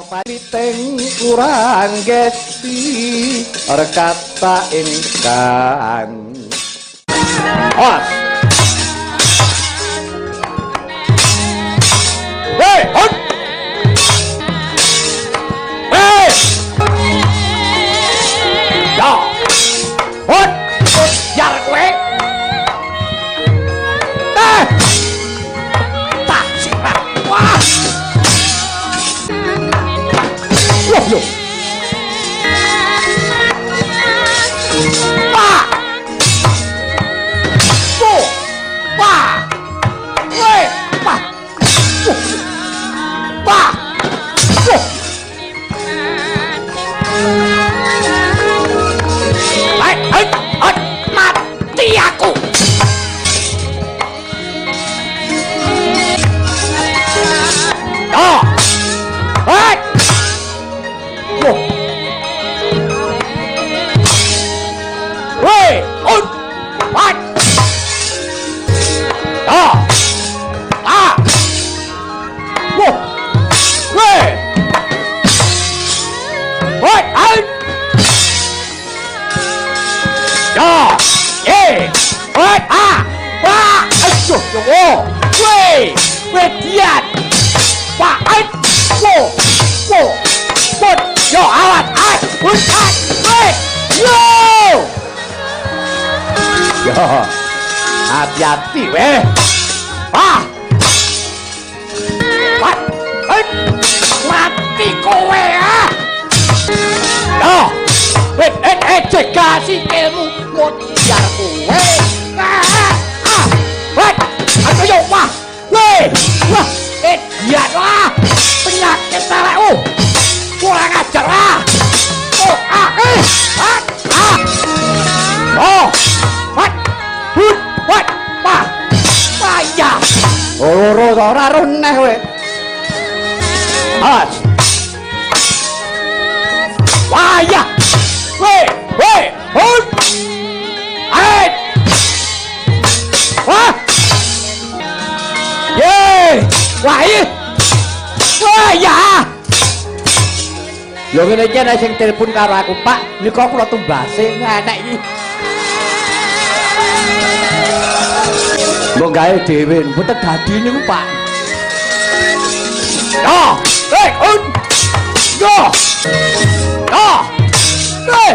Pating kurang gesti rekata ingkang os. Hei, hot. Hei. Ya. Hot. Jar kowe. Tak sirat. Wah. Loh. Pak. Oh. Pak. Weh, Pak. Pak. Oh. Mati aku. Oh. Hei. Loh. Woi, on. What? Ah. Ah. Loh. Woi. What? Out. Ya. Eh. What? Ah. Wah. Aduh, yo. Woi. Wedian. Wah, out. Wo. Wo. Put. Yo, awas, puncat, weh, yo, yo, hati-hati, weh, mati kowe, yo, cegah si ilmu, mutiar kowe, aduh yo, weh, dia penyakit telek, kurang ajar lah. Oh, oh, what, payah. Loro ora runeh we. As. Payah. We, hut. Ait. Wah. Ye, wah iki. Wah ya. Lho ngene iki ana sing telepon karo aku, Pak. Nika kula tumbase enek iki. Mbok gawe dhewe, mboten dadi niku, Pak. Yo, hei, un. Yo. Yo. Hei.